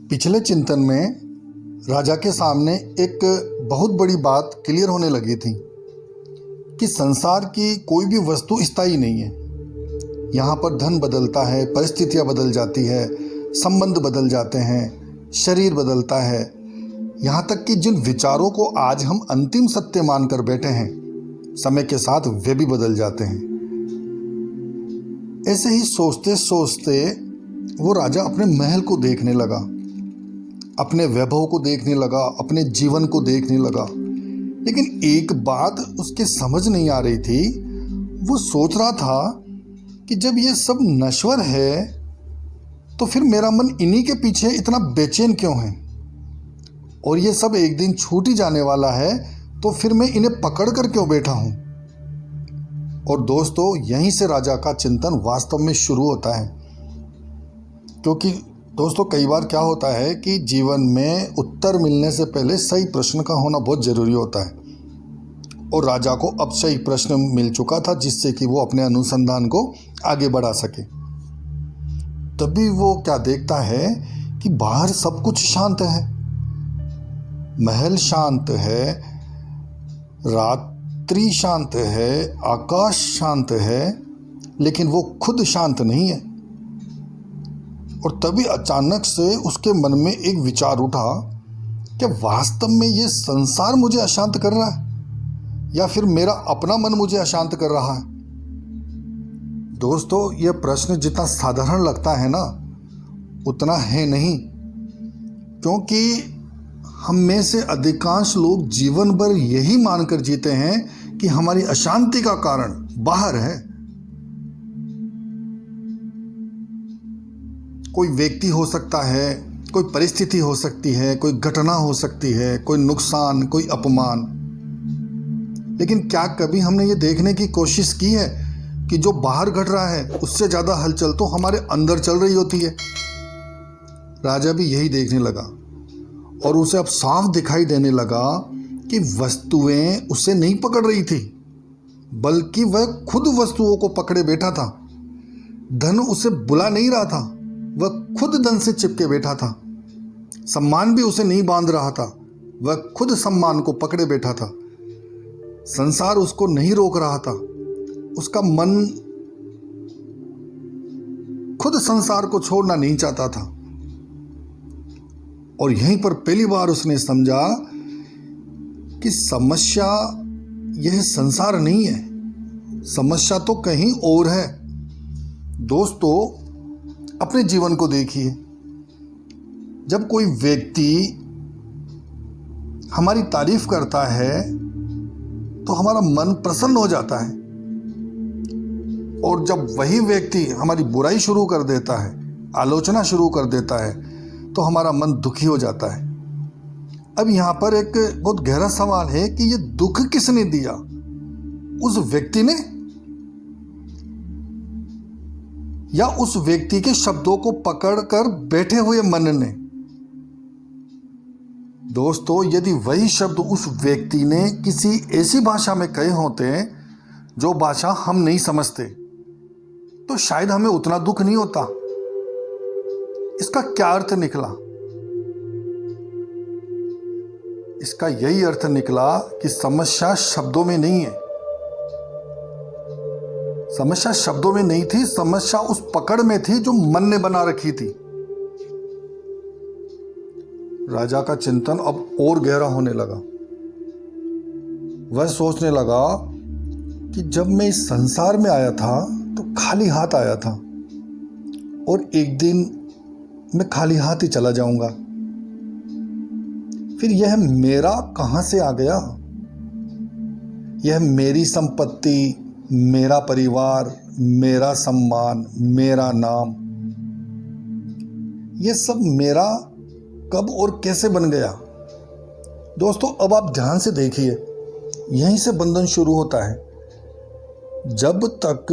पिछले चिंतन में राजा के सामने एक बहुत बड़ी बात क्लियर होने लगी थी कि संसार की कोई भी वस्तु स्थायी नहीं है। यहाँ पर धन बदलता है, परिस्थितियाँ बदल जाती है, संबंध बदल जाते हैं, शरीर बदलता है। यहाँ तक कि जिन विचारों को आज हम अंतिम सत्य मानकर बैठे हैं, समय के साथ वे भी बदल जाते हैं। ऐसे ही सोचते सोचते वो राजा अपने महल को देखने लगा, अपने वैभव को देखने लगा, अपने जीवन को देखने लगा। लेकिन एक बात उसके समझ नहीं आ रही थी। वो सोच रहा था कि जब ये सब नश्वर है तो फिर मेरा मन इन्हीं के पीछे इतना बेचैन क्यों है, और ये सब एक दिन छूट ही जाने वाला है, तो फिर मैं इन्हें पकड़ कर क्यों बैठा हूँ। और दोस्तों, यहीं से राजा का चिंतन वास्तव में शुरू होता है। क्योंकि दोस्तों, कई बार क्या होता है कि जीवन में उत्तर मिलने से पहले सही प्रश्न का होना बहुत ज़रूरी होता है, और राजा को अब सही प्रश्न मिल चुका था जिससे कि वो अपने अनुसंधान को आगे बढ़ा सके। तभी वो क्या देखता है कि बाहर सब कुछ शांत है, महल शांत है, रात्रि शांत है, आकाश शांत है, लेकिन वो खुद शांत नहीं है। और तभी अचानक से उसके मन में एक विचार उठा कि वास्तव में ये संसार मुझे अशांत कर रहा है या फिर मेरा अपना मन मुझे अशांत कर रहा है। दोस्तों, यह प्रश्न जितना साधारण लगता है ना, उतना है नहीं। क्योंकि हम में से अधिकांश लोग जीवन भर यही मानकर जीते हैं कि हमारी अशांति का कारण बाहर है। कोई व्यक्ति हो सकता है, कोई परिस्थिति हो सकती है, कोई घटना हो सकती है, कोई नुकसान, कोई अपमान। लेकिन क्या कभी हमने ये देखने की कोशिश की है कि जो बाहर घट रहा है उससे ज़्यादा हलचल तो हमारे अंदर चल रही होती है। राजा भी यही देखने लगा, और उसे अब साफ दिखाई देने लगा कि वस्तुएं उसे नहीं पकड़ रही थी, बल्कि वह खुद वस्तुओं को पकड़े बैठा था। धन उसे बुला नहीं रहा था, वह खुद धन से चिपके बैठा था। सम्मान भी उसे नहीं बांध रहा था, वह खुद सम्मान को पकड़े बैठा था। संसार उसको नहीं रोक रहा था, उसका मन खुद संसार को छोड़ना नहीं चाहता था। और यहीं पर पहली बार उसने समझा कि समस्या यह संसार नहीं है, समस्या तो कहीं और है। दोस्तों, अपने जीवन को देखिए। जब कोई व्यक्ति हमारी तारीफ करता है तो हमारा मन प्रसन्न हो जाता है, और जब वही व्यक्ति हमारी बुराई शुरू कर देता है, आलोचना शुरू कर देता है, तो हमारा मन दुखी हो जाता है। अब यहाँ पर एक बहुत गहरा सवाल है कि ये दुख किसने दिया, उस व्यक्ति ने या उस व्यक्ति के शब्दों को पकड़कर बैठे हुए मन ने। दोस्तों, यदि वही शब्द उस व्यक्ति ने किसी ऐसी भाषा में कहे होते जो भाषा हम नहीं समझते, तो शायद हमें उतना दुख नहीं होता। इसका क्या अर्थ निकला? इसका यही अर्थ निकला कि समस्या शब्दों में नहीं है। समस्या शब्दों में नहीं थी, समस्या उस पकड़ में थी जो मन ने बना रखी थी। राजा का चिंतन अब और गहरा होने लगा। वह सोचने लगा कि जब मैं इस संसार में आया था तो खाली हाथ आया था, और एक दिन मैं खाली हाथ ही चला जाऊंगा। फिर यह मेरा कहां से आ गया? यह मेरी संपत्ति, मेरा परिवार, मेरा सम्मान, मेरा नाम, यह सब मेरा कब और कैसे बन गया? दोस्तों, अब आप ध्यान से देखिए, यहीं से बंधन शुरू होता है। जब तक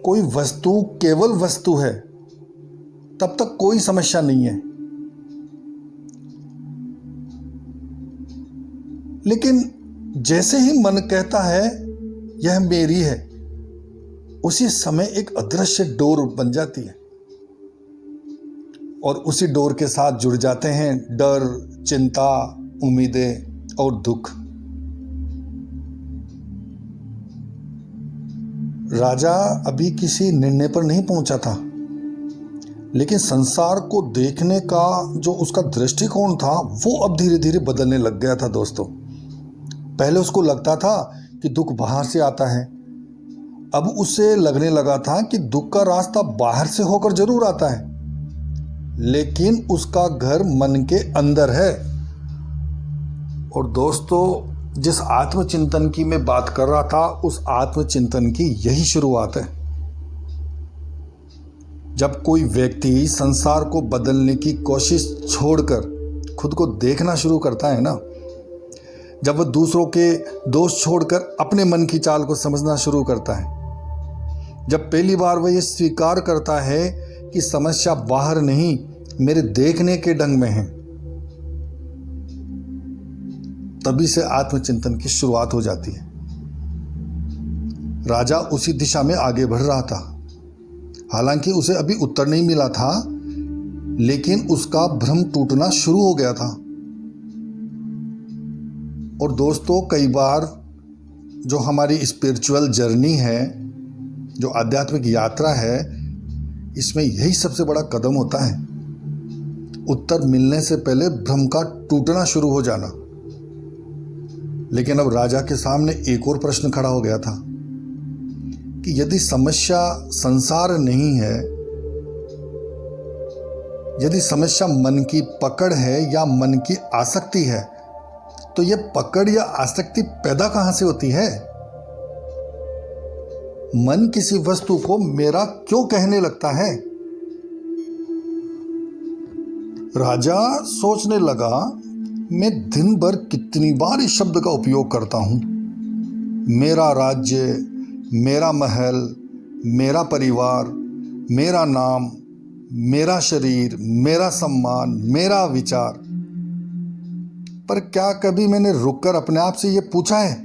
कोई वस्तु केवल वस्तु है, तब तक कोई समस्या नहीं है। लेकिन जैसे ही मन कहता है यह मेरी है, उसी समय एक अदृश्य डोर बन जाती है। और उसी डोर के साथ जुड़ जाते हैं डर, चिंता, उम्मीदें और दुख। राजा अभी किसी निर्णय पर नहीं पहुंचा था, लेकिन संसार को देखने का जो उसका दृष्टिकोण था वो अब धीरे धीरे बदलने लग गया था दोस्तों। पहले उसको लगता था कि दुख बाहर से आता है, अब उसे लगने लगा था कि दुख का रास्ता बाहर से होकर जरूर आता है, लेकिन उसका घर मन के अंदर है। और दोस्तों, जिस आत्मचिंतन की मैं बात कर रहा था, उस आत्मचिंतन की यही शुरुआत है। जब कोई व्यक्ति संसार को बदलने की कोशिश छोड़कर खुद को देखना शुरू करता है ना, जब वह दूसरों के दोष छोड़कर अपने मन की चाल को समझना शुरू करता है, जब पहली बार वह यह स्वीकार करता है कि समस्या बाहर नहीं मेरे देखने के ढंग में है, तभी से आत्मचिंतन की शुरुआत हो जाती है। राजा उसी दिशा में आगे बढ़ रहा था। हालांकि उसे अभी उत्तर नहीं मिला था, लेकिन उसका भ्रम टूटना शुरू हो गया था। और दोस्तों, कई बार जो हमारी स्पिरिचुअल जर्नी है, जो आध्यात्मिक यात्रा है, इसमें यही सबसे बड़ा कदम होता है। उत्तर मिलने से पहले भ्रम का टूटना शुरू हो जाना। लेकिन अब राजा के सामने एक और प्रश्न खड़ा हो गया था कि यदि समस्या संसार नहीं है, यदि समस्या मन की पकड़ है या मन की आसक्ति है, तो यह पकड़ या आसक्ति पैदा कहां से होती है? मन किसी वस्तु को मेरा क्यों कहने लगता है? राजा सोचने लगा, मैं दिन भर कितनी बार इस शब्द का उपयोग करता हूं। मेरा राज्य, मेरा महल, मेरा परिवार, मेरा नाम, मेरा शरीर, मेरा सम्मान, मेरा विचार। पर क्या कभी मैंने रुककर अपने आप से यह पूछा है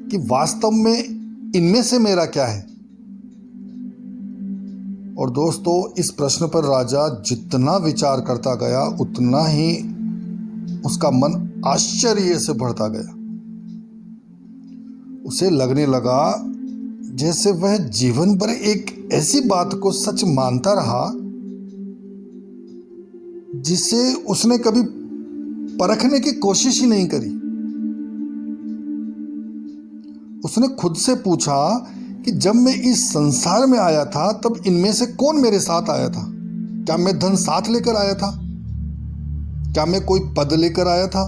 कि वास्तव में इनमें से मेरा क्या है? और दोस्तों, इस प्रश्न पर राजा जितना विचार करता गया, उतना ही उसका मन आश्चर्य से बढ़ता गया। उसे लगने लगा जैसे वह जीवन भर एक ऐसी बात को सच मानता रहा जिसे उसने कभी परखने की कोशिश ही नहीं करी। उसने खुद से पूछा कि जब मैं इस संसार में आया था तब इनमें से कौन मेरे साथ आया था? क्या मैं धन साथ लेकर आया था? क्या मैं कोई पद लेकर आया था?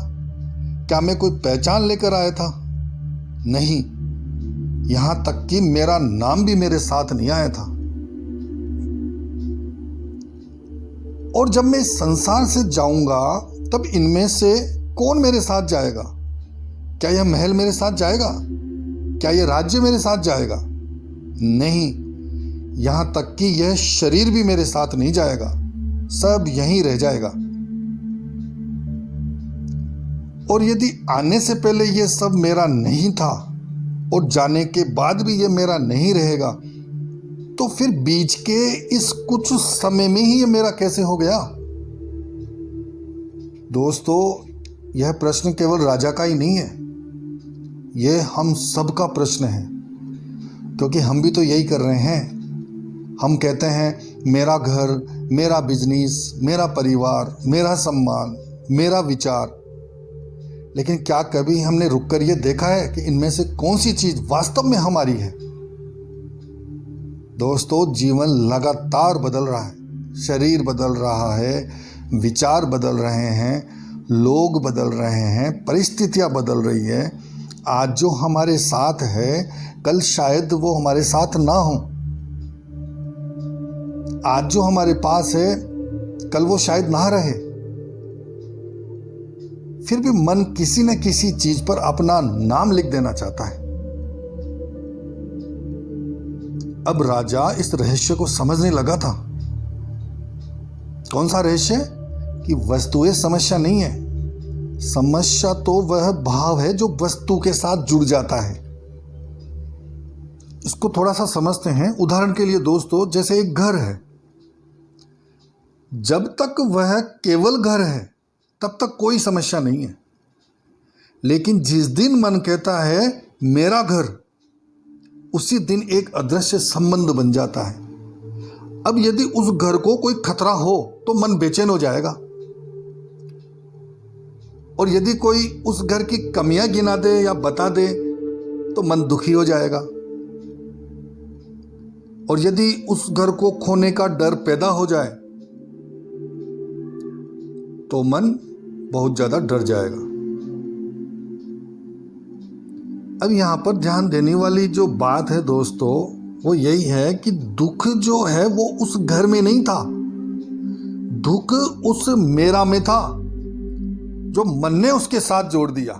क्या मैं कोई पहचान लेकर आया था? नहीं, यहां तक कि मेरा नाम भी मेरे साथ नहीं आया था। और जब मैं इस संसार से जाऊंगा तब इनमें से कौन मेरे साथ जाएगा? क्या यह महल मेरे साथ जाएगा? क्या यह राज्य मेरे साथ जाएगा? नहीं, यहां तक कि यह शरीर भी मेरे साथ नहीं जाएगा, सब यहीं रह जाएगा। और यदि आने से पहले यह सब मेरा नहीं था और जाने के बाद भी यह मेरा नहीं रहेगा, तो फिर बीच के इस कुछ समय में ही यह मेरा कैसे हो गया? दोस्तों, यह प्रश्न केवल राजा का ही नहीं है, यह हम सब का प्रश्न है, क्योंकि हम भी तो यही कर रहे हैं। हम कहते हैं मेरा घर, मेरा बिजनेस, मेरा परिवार, मेरा सम्मान, मेरा विचार, लेकिन क्या कभी हमने रुककर यह देखा है कि इनमें से कौन सी चीज वास्तव में हमारी है? दोस्तों, जीवन लगातार बदल रहा है, शरीर बदल रहा है, विचार बदल रहे हैं, लोग बदल रहे हैं, परिस्थितियां बदल रही है। आज जो हमारे साथ है, कल शायद वो हमारे साथ ना हो। आज जो हमारे पास है, कल वो शायद ना रहे। फिर भी मन किसी न किसी चीज पर अपना नाम लिख देना चाहता है। अब राजा इस रहस्य को समझने लगा था। कौन सा रहस्य? कि वस्तुएं समस्या नहीं है, समस्या तो वह भाव है जो वस्तु के साथ जुड़ जाता है। इसको थोड़ा सा समझते हैं। उदाहरण के लिए दोस्तों, जैसे एक घर है, जब तक वह केवल घर है तब तक कोई समस्या नहीं है, लेकिन जिस दिन मन कहता है मेरा घर, उसी दिन एक अदृश्य संबंध बन जाता है। अब यदि उस घर को कोई खतरा हो तो मन बेचैन हो जाएगा, और यदि कोई उस घर की कमियां गिना दे या बता दे तो मन दुखी हो जाएगा, और यदि उस घर को खोने का डर पैदा हो जाए तो मन बहुत ज्यादा डर जाएगा। अब यहां पर ध्यान देने वाली जो बात है दोस्तों, वो यही है कि दुख जो है वो उस घर में नहीं था, दुख उस मेरा में था जो मन ने उसके साथ जोड़ दिया।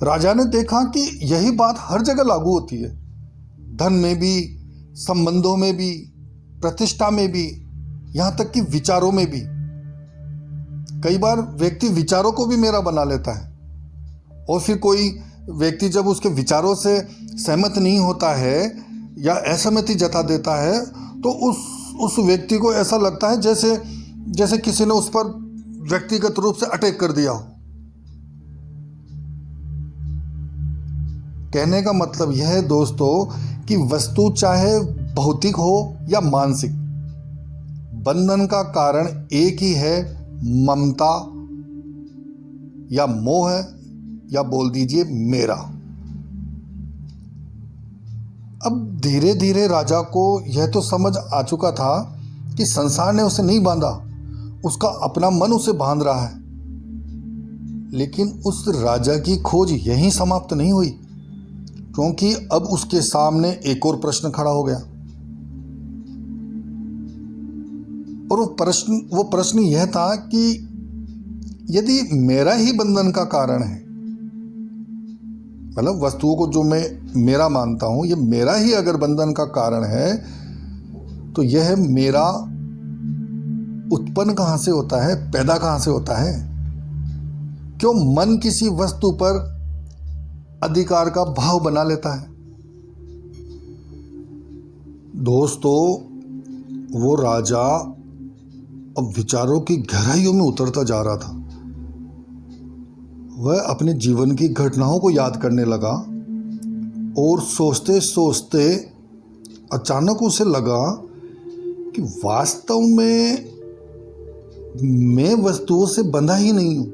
राजा ने देखा कि यही बात हर जगह लागू होती है, धन में भी, संबंधों में भी, प्रतिष्ठा में भी, यहां तक कि विचारों में भी। कई बार व्यक्ति विचारों को भी मेरा बना लेता है, और फिर कोई व्यक्ति जब उसके विचारों से सहमत नहीं होता है या असहमति जता देता है तो उस व्यक्ति को ऐसा लगता है जैसे किसी ने उस पर व्यक्तिगत रूप से अटैक कर दिया हो। कहने का मतलब यह है दोस्तों कि वस्तु चाहे भौतिक हो या मानसिक, बंधन का कारण एक ही है, ममता या मोह, या बोल दीजिए मेरा। अब धीरे धीरे राजा को यह तो समझ आ चुका था कि संसार ने उसे नहीं बांधा, उसका अपना मन उसे बांध रहा है। लेकिन उस राजा की खोज यहीं समाप्त नहीं हुई, क्योंकि अब उसके सामने एक और प्रश्न खड़ा हो गया। और वो प्रश्न यह था कि यदि मेरा ही बंधन का कारण है, मतलब वस्तुओं को जो मैं मेरा मानता हूं, ये मेरा ही अगर बंधन का कारण है, तो यह मेरा उत्पन्न कहां से होता है, पैदा कहां से होता है? क्यों मन किसी वस्तु पर अधिकार का भाव बना लेता है? दोस्तों, वो राजा अब विचारों की गहराइयों में उतरता जा रहा था। वह अपने जीवन की घटनाओं को याद करने लगा, और सोचते सोचते अचानक उसे लगा कि वास्तव में मैं वस्तुओं से बंधा ही नहीं हूं।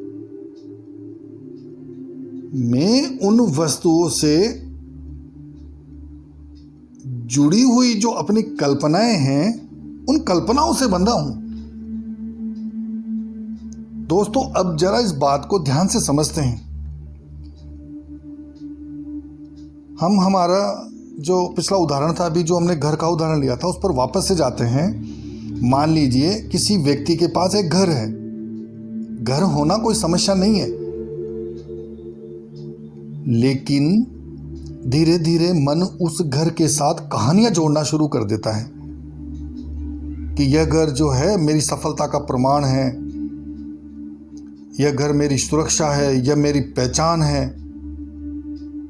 मैं उन वस्तुओं से जुड़ी हुई जो अपनी कल्पनाएं हैं, उन कल्पनाओं से बंधा हूं। दोस्तों, अब जरा इस बात को ध्यान से समझते हैं। हम हमारा जो पिछला उदाहरण था, अभी जो हमने घर का उदाहरण लिया था, उस पर वापस से जाते हैं। मान लीजिए किसी व्यक्ति के पास एक घर है। घर होना कोई समस्या नहीं है, लेकिन धीरे धीरे मन उस घर के साथ कहानियां जोड़ना शुरू कर देता है कि यह घर जो है मेरी सफलता का प्रमाण है, यह घर मेरी सुरक्षा है, यह मेरी पहचान है।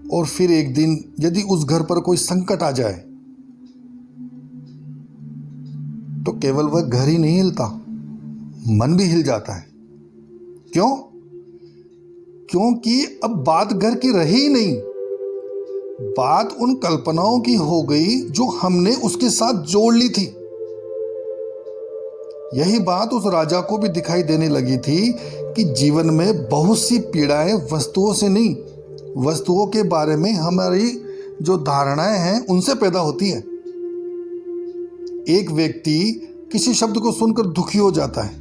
और फिर एक दिन यदि उस घर पर कोई संकट आ जाए तो केवल वह घर ही नहीं हिलता, मन भी हिल जाता है। क्यों? क्योंकि अब बात घर की रही ही नहीं, बात उन कल्पनाओं की हो गई जो हमने उसके साथ जोड़ ली थी। यही बात उस राजा को भी दिखाई देने लगी थी कि जीवन में बहुत सी पीड़ाएं वस्तुओं से नहीं, वस्तुओं के बारे में हमारी जो धारणाएं हैं उनसे पैदा होती है। एक व्यक्ति किसी शब्द को सुनकर दुखी हो जाता है,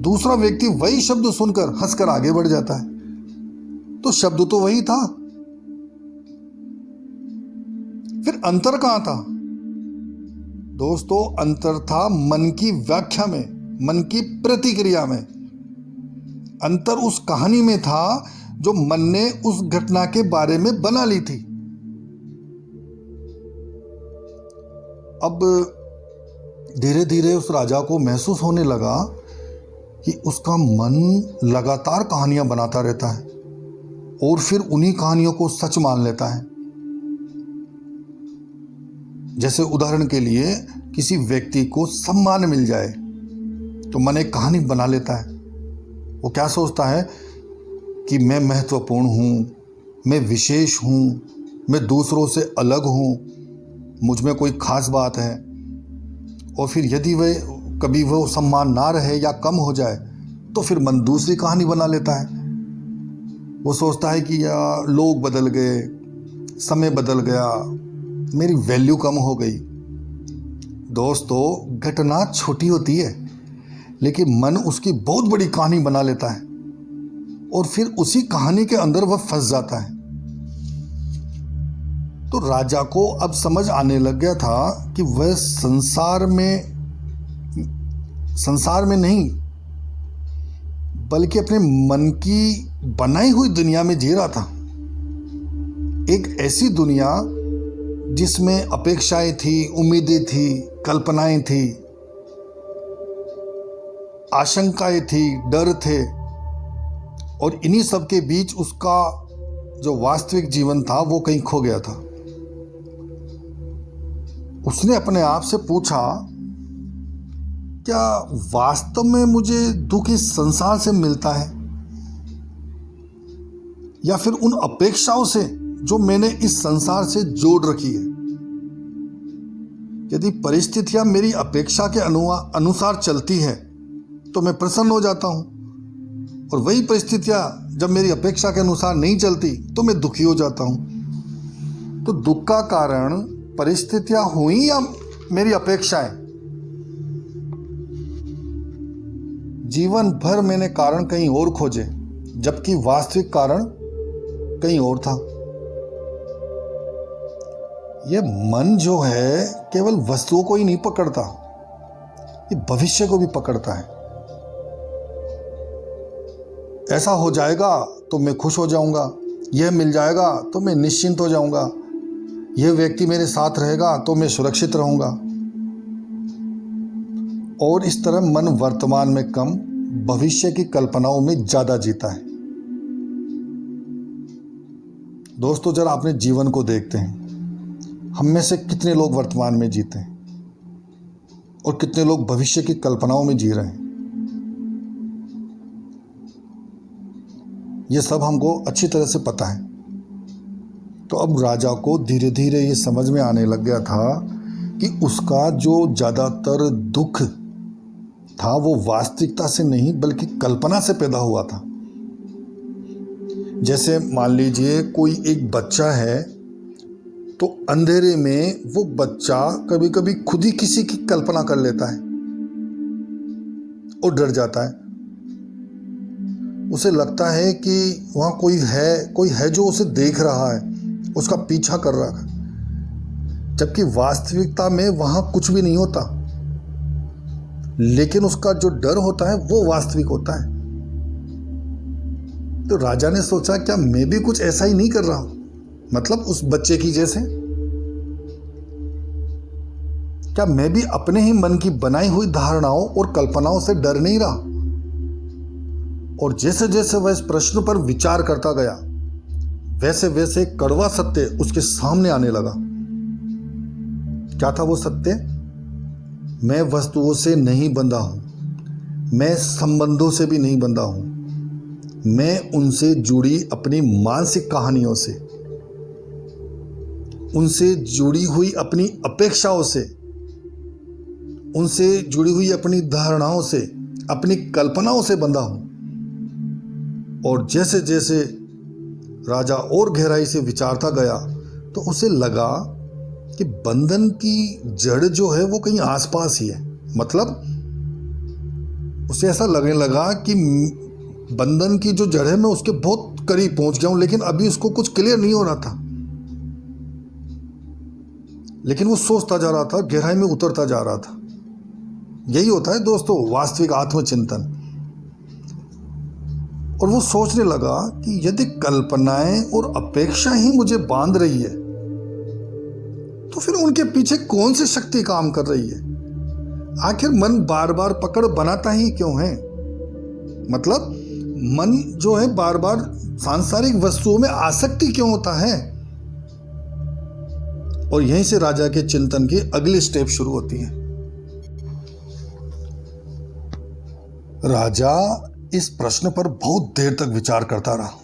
दूसरा व्यक्ति वही शब्द सुनकर हंसकर आगे बढ़ जाता है। तो शब्द तो वही था, फिर अंतर कहां था? दोस्तों, अंतर था मन की व्याख्या में, मन की प्रतिक्रिया में। अंतर उस कहानी में था जो मन ने उस घटना के बारे में बना ली थी। अब धीरे धीरे उस राजा को महसूस होने लगा कि उसका मन लगातार कहानियां बनाता रहता है और फिर उन्हीं कहानियों को सच मान लेता है। जैसे उदाहरण के लिए किसी व्यक्ति को सम्मान मिल जाए तो मन एक कहानी बना लेता है। वो क्या सोचता है कि मैं महत्वपूर्ण हूँ, मैं विशेष हूँ, मैं दूसरों से अलग हूँ, मुझ में कोई ख़ास बात है। और फिर यदि वह कभी वो सम्मान ना रहे या कम हो जाए तो फिर मन दूसरी कहानी बना लेता है। वो सोचता है कि यार लोग बदल गए, समय बदल गया, मेरी वैल्यू कम हो गई। दोस्तों, घटना छोटी होती है लेकिन मन उसकी बहुत बड़ी कहानी बना लेता है और फिर उसी कहानी के अंदर वह फंस जाता है। तो राजा को अब समझ आने लग गया था कि वह संसार में नहीं बल्कि अपने मन की बनाई हुई दुनिया में जी रहा था। एक ऐसी दुनिया जिसमें अपेक्षाएं थी, उम्मीदें थी, कल्पनाएं थी, आशंकाएं थी, डर थे, और इन्हीं सब के बीच उसका जो वास्तविक जीवन था वो कहीं खो गया था। उसने अपने आप से पूछा, क्या वास्तव में मुझे दुख इस संसार से मिलता है या फिर उन अपेक्षाओं से जो मैंने इस संसार से जोड़ रखी है? यदि परिस्थितियां मेरी अपेक्षा के अनुसार चलती है तो मैं प्रसन्न हो जाता हूं, और वही परिस्थितियां जब मेरी अपेक्षा के अनुसार नहीं चलती तो मैं दुखी हो जाता हूं। तो दुख का कारण परिस्थितियां हुई या मेरी अपेक्षाएं? जीवन भर मैंने कारण कहीं और खोजे जबकि वास्तविक कारण कहीं और था। यह मन जो है केवल वस्तुओं को ही नहीं पकड़ता, ये भविष्य को भी पकड़ता है। ऐसा हो जाएगा तो मैं खुश हो जाऊंगा, यह मिल जाएगा तो मैं निश्चिंत हो जाऊंगा, यह व्यक्ति मेरे साथ रहेगा तो मैं सुरक्षित रहूंगा। और इस तरह मन वर्तमान में कम, भविष्य की कल्पनाओं में ज्यादा जीता है। दोस्तों, जरा अपने जीवन को देखते हैं, हम में से कितने लोग वर्तमान में जीते हैं और कितने लोग भविष्य की कल्पनाओं में जी रहे हैं। यह सब हमको अच्छी तरह से पता है। तो अब राजा को धीरे धीरे ये समझ में आने लग गया था कि उसका जो ज़्यादातर दुख था वो वास्तविकता से नहीं बल्कि कल्पना से पैदा हुआ था। जैसे मान लीजिए कोई एक बच्चा है तो अंधेरे में वो बच्चा कभी कभी खुद ही किसी की कल्पना कर लेता है और डर जाता है। उसे लगता है कि वहाँ कोई है जो उसे देख रहा है, उसका पीछा कर रहा है, जबकि वास्तविकता में वहाँ कुछ भी नहीं होता, लेकिन उसका जो डर होता है वो वास्तविक होता है। तो राजा ने सोचा, क्या मैं भी कुछ ऐसा ही नहीं कर रहा हूं, मतलब उस बच्चे की जैसे? क्या मैं भी अपने ही मन की बनाई हुई धारणाओं और कल्पनाओं से डर नहीं रहा? और जैसे जैसे वह इस प्रश्न पर विचार करता गया वैसे वैसे कड़वा सत्य उसके सामने आने लगा। क्या था वो सत्य? मैं वस्तुओं से नहीं बंधा हूं, मैं संबंधों से भी नहीं बंधा हूं, मैं उनसे जुड़ी अपनी मानसिक कहानियों से, उनसे जुड़ी हुई अपनी अपेक्षाओं से, उनसे जुड़ी हुई अपनी धारणाओं से, अपनी कल्पनाओं से बंधा हूं। और जैसे जैसे राजा और गहराई से विचारता गया तो उसे लगा कि बंधन की जड़ जो है वो कहीं आसपास ही है। मतलब उसे ऐसा लगने लगा कि बंधन की जो जड़ है मैं उसके बहुत करीब पहुंच गया हूं, लेकिन अभी उसको कुछ क्लियर नहीं हो रहा था। लेकिन वो सोचता जा रहा था, गहराई में उतरता जा रहा था। यही होता है दोस्तों वास्तविक आत्मचिंतन। और वो सोचने लगा कि यदि कल्पनाएं और अपेक्षा ही मुझे बांध रही है तो फिर उनके पीछे कौन सी शक्ति काम कर रही है? आखिर मन बार बार पकड़ बनाता ही क्यों है? मतलब मन जो है बार बार सांसारिक वस्तुओं में आसक्ति क्यों होता है? और यहीं से राजा के चिंतन की अगली स्टेप शुरू होती है। राजा इस प्रश्न पर बहुत देर तक विचार करता रहा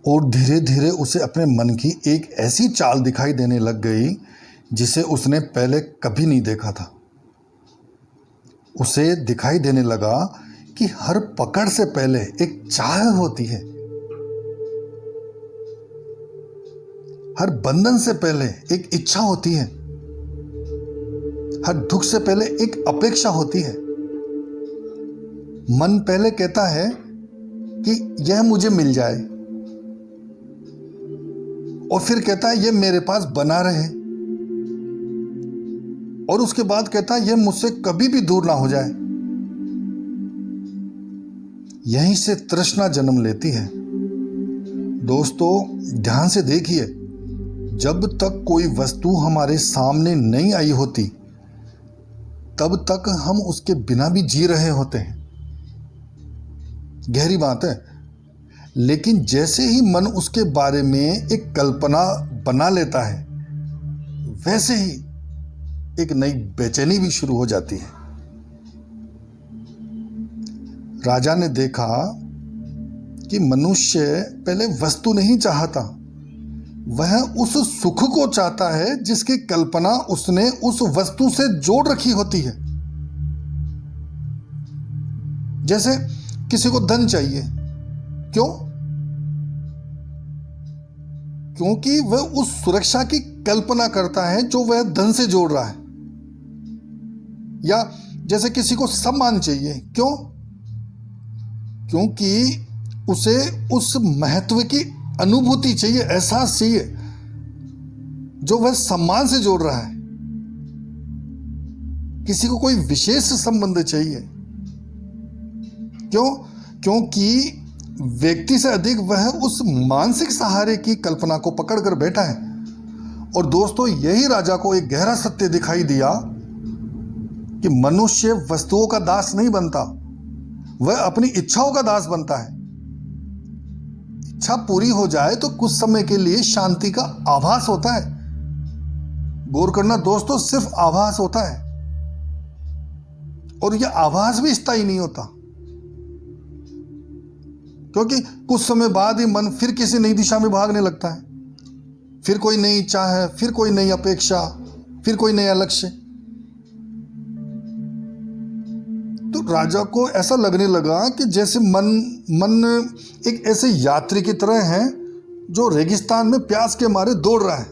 और धीरे धीरे उसे अपने मन की एक ऐसी चाल दिखाई देने लग गई जिसे उसने पहले कभी नहीं देखा था। उसे दिखाई देने लगा कि हर पकड़ से पहले एक चाह होती है, हर बंधन से पहले एक इच्छा होती है, हर दुख से पहले एक अपेक्षा होती है। मन पहले कहता है कि यह मुझे मिल जाए और फिर कहता है यह मेरे पास बना रहे और उसके बाद कहता है यह मुझसे कभी भी दूर ना हो जाए। यहीं से तृष्णा जन्म लेती है। दोस्तों ध्यान से देखिए, जब तक कोई वस्तु हमारे सामने नहीं आई होती तब तक हम उसके बिना भी जी रहे होते हैं। गहरी बात है। लेकिन जैसे ही मन उसके बारे में एक कल्पना बना लेता है वैसे ही एक नई बेचैनी भी शुरू हो जाती है। राजा ने देखा कि मनुष्य पहले वस्तु नहीं चाहता, वह उस सुख को चाहता है जिसकी कल्पना उसने उस वस्तु से जोड़ रखी होती है। जैसे किसी को धन चाहिए, क्यों? क्योंकि वह उस सुरक्षा की कल्पना करता है जो वह धन से जोड़ रहा है। या जैसे किसी को सम्मान चाहिए, क्यों? क्योंकि उसे उस महत्व की अनुभूति चाहिए, एहसास चाहिए जो वह सम्मान से जोड़ रहा है। किसी को कोई विशेष संबंध चाहिए, क्यों? क्योंकि व्यक्ति से अधिक वह उस मानसिक सहारे की कल्पना को पकड़कर बैठा है। और दोस्तों यही राजा को एक गहरा सत्य दिखाई दिया कि मनुष्य वस्तुओं का दास नहीं बनता, वह अपनी इच्छाओं का दास बनता है। इच्छा पूरी हो जाए तो कुछ समय के लिए शांति का आभास होता है। गौर करना दोस्तों, सिर्फ आभास होता है और यह आभास भी स्थायी नहीं होता, क्योंकि कुछ समय बाद ही मन फिर किसी नई दिशा में भागने लगता है। फिर कोई नई इच्छा है, फिर कोई नई अपेक्षा, फिर कोई नया लक्ष्य। तो राजा को ऐसा लगने लगा कि जैसे मन एक ऐसे यात्री की तरह है जो रेगिस्तान में प्यास के मारे दौड़ रहा है।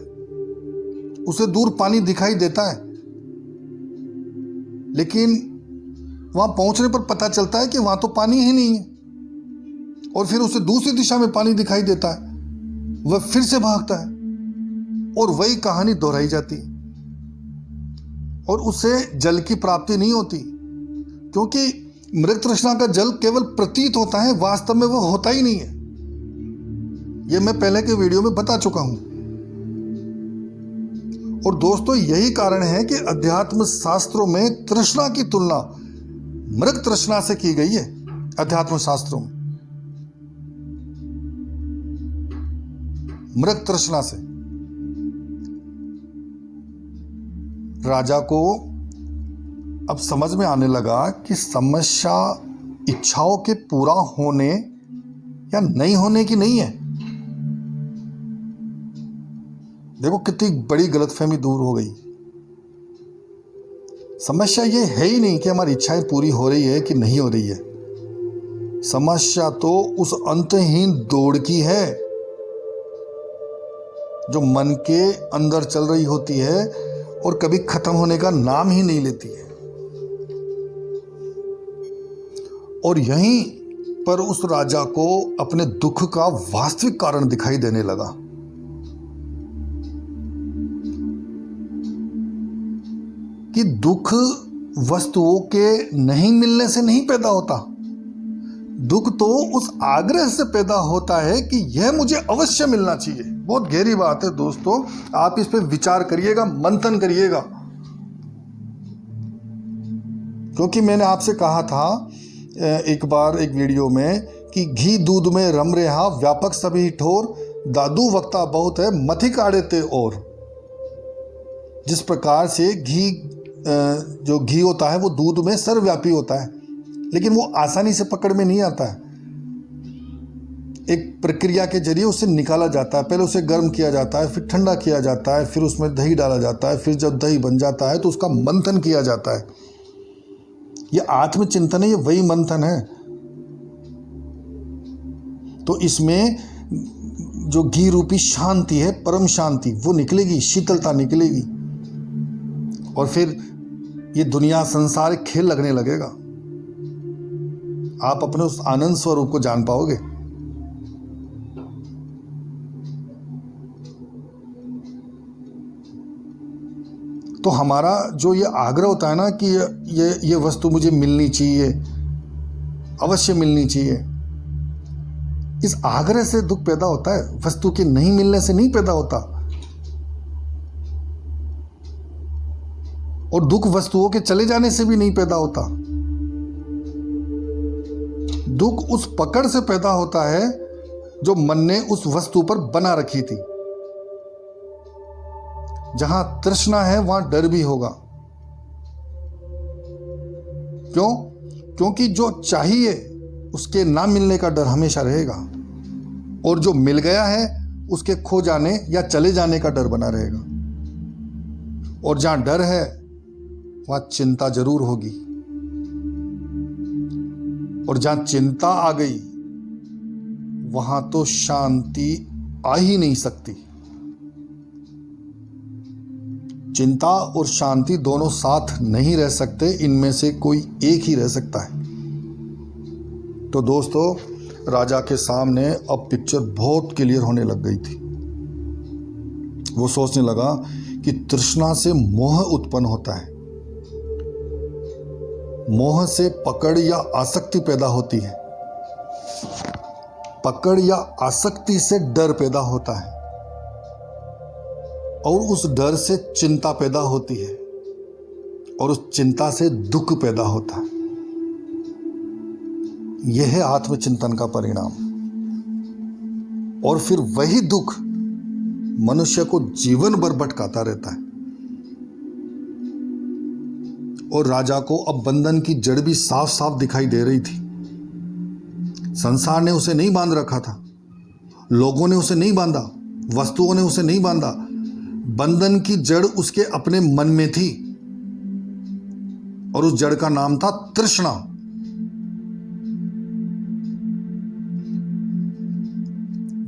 उसे दूर पानी दिखाई देता है, लेकिन वहां पहुंचने पर पता चलता है कि वहां तो पानी ही नहीं है। और फिर उसे दूसरी दिशा में पानी दिखाई देता है, वह फिर से भागता है और वही कहानी दोहराई जाती है। और उसे जल की प्राप्ति नहीं होती, क्योंकि मृग तृष्णा का जल केवल प्रतीत होता है, वास्तव में वह होता ही नहीं है। यह मैं पहले के वीडियो में बता चुका हूं। और दोस्तों यही कारण है कि अध्यात्म शास्त्रों में तृष्णा की तुलना मृग तृष्णा से की गई है। अध्यात्म शास्त्रों में मृग तृष्णा से। राजा को अब समझ में आने लगा कि समस्या इच्छाओं के पूरा होने या नहीं होने की नहीं है। देखो कितनी बड़ी गलतफहमी दूर हो गई। समस्या ये है ही नहीं कि हमारी इच्छाएं पूरी हो रही है कि नहीं हो रही है। समस्या तो उस अंतहीन दौड़ की है जो मन के अंदर चल रही होती है और कभी खत्म होने का नाम ही नहीं लेती है। और यहीं पर उस राजा को अपने दुख का वास्तविक कारण दिखाई देने लगा। कि दुख वस्तुओं के नहीं मिलने से नहीं पैदा होता, दुख तो उस आग्रह से पैदा होता है कि यह मुझे अवश्य मिलना चाहिए। बहुत गहरी बात है दोस्तों, आप इस पे विचार करिएगा, मंथन करिएगा। क्योंकि मैंने आपसे कहा था एक बार एक वीडियो में कि घी दूध में रम रेहा व्यापक सभी ठोर, दादू वक्ता बहुत है मथी काढ़े ते और। जिस प्रकार से घी जो घी होता है वो दूध में सर्वव्यापी होता है, लेकिन वो आसानी से पकड़ में नहीं आता है। एक प्रक्रिया के जरिए उसे निकाला जाता है। पहले उसे गर्म किया जाता है, फिर ठंडा किया जाता है, फिर उसमें दही डाला जाता है, फिर जब दही बन जाता है तो उसका मंथन किया जाता है। ये आत्मचिंतन है, ये वही मंथन है। तो इसमें जो घी रूपी शांति है, परम शांति, वो निकलेगी, शीतलता निकलेगी, और फिर ये दुनिया संसार खेल लगने लगेगा। आप अपने उस आनंद स्वरूप को जान पाओगे। तो हमारा जो ये आग्रह होता है ना कि ये वस्तु मुझे मिलनी चाहिए, अवश्य मिलनी चाहिए, इस आग्रह से दुख पैदा होता है, वस्तु के नहीं मिलने से नहीं पैदा होता। और दुख वस्तुओं के चले जाने से भी नहीं पैदा होता। दुख उस पकड़ से पैदा होता है जो मन ने उस वस्तु पर बना रखी थी। जहां तृष्णा है वहां डर भी होगा। क्यों? क्योंकि जो चाहिए उसके ना मिलने का डर हमेशा रहेगा, और जो मिल गया है उसके खो जाने या चले जाने का डर बना रहेगा। और जहां डर है वहां चिंता जरूर होगी, और जहां चिंता आ गई वहां तो शांति आ ही नहीं सकती। चिंता और शांति दोनों साथ नहीं रह सकते, इनमें से कोई एक ही रह सकता है। तो दोस्तों, राजा के सामने अब पिक्चर बहुत क्लियर होने लग गई थी। वो सोचने लगा कि तृष्णा से मोह उत्पन्न होता है, मोह से पकड़ या आसक्ति पैदा होती है, पकड़ या आसक्ति से डर पैदा होता है, और उस डर से चिंता पैदा होती है, और उस चिंता से दुख पैदा होता है। यह है आत्मचिंतन का परिणाम। और फिर वही दुख मनुष्य को जीवन भर भटकाता रहता है। और राजा को अब बंधन की जड़ भी साफ साफ दिखाई दे रही थी। संसार ने उसे नहीं बांध रखा था, लोगों ने उसे नहीं बांधा, वस्तुओं ने उसे नहीं बांधा। बंधन की जड़ उसके अपने मन में थी, और उस जड़ का नाम था तृष्णा।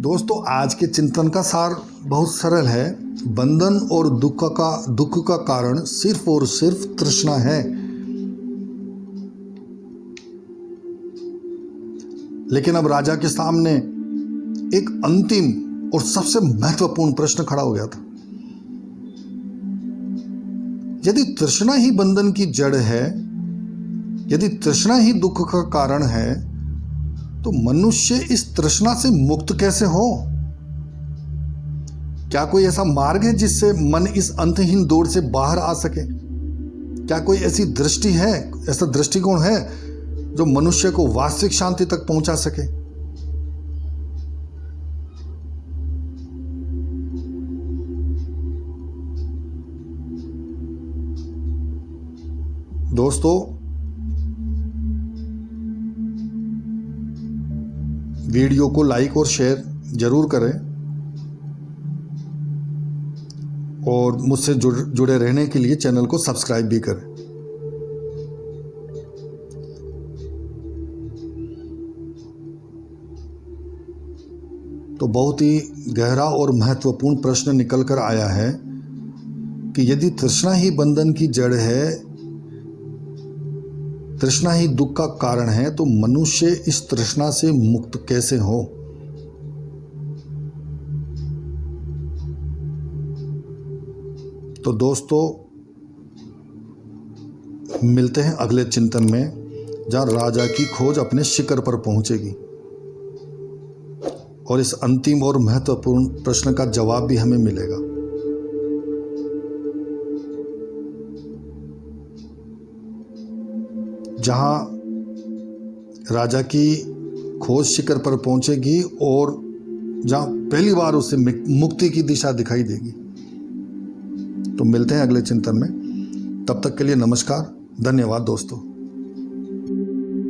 दोस्तों, आज के चिंतन का सार बहुत सरल है। बंधन और दुख का कारण सिर्फ और सिर्फ तृष्णा है। लेकिन अब राजा के सामने एक अंतिम और सबसे महत्वपूर्ण प्रश्न खड़ा हो गया था। यदि तृष्णा ही बंधन की जड़ है, यदि तृष्णा ही दुख का कारण है, तो मनुष्य इस तृष्णा से मुक्त कैसे हो? क्या कोई ऐसा मार्ग है जिससे मन इस अंतहीन दौड़ से बाहर आ सके? क्या कोई ऐसी दृष्टि है, ऐसा दृष्टिकोण है जो मनुष्य को वास्तविक शांति तक पहुंचा सके? दोस्तों, वीडियो को लाइक और शेयर जरूर करें, और मुझसे जुड़े रहने के लिए चैनल को सब्सक्राइब भी करें। तो बहुत ही गहरा और महत्वपूर्ण प्रश्न निकल कर आया है कि यदि तृष्णा ही बंधन की जड़ है, तृष्णा ही दुख का कारण है, तो मनुष्य इस तृष्णा से मुक्त कैसे हो? तो दोस्तों, मिलते हैं अगले चिंतन में, जहां राजा की खोज अपने शिखर पर पहुंचेगी, और इस अंतिम और महत्वपूर्ण प्रश्न का जवाब भी हमें मिलेगा। जहां राजा की खोज शिखर पर पहुंचेगी, और जहां पहली बार उसे मुक्ति की दिशा दिखाई देगी। तो मिलते हैं अगले चिंतन में। तब तक के लिए नमस्कार, धन्यवाद दोस्तों।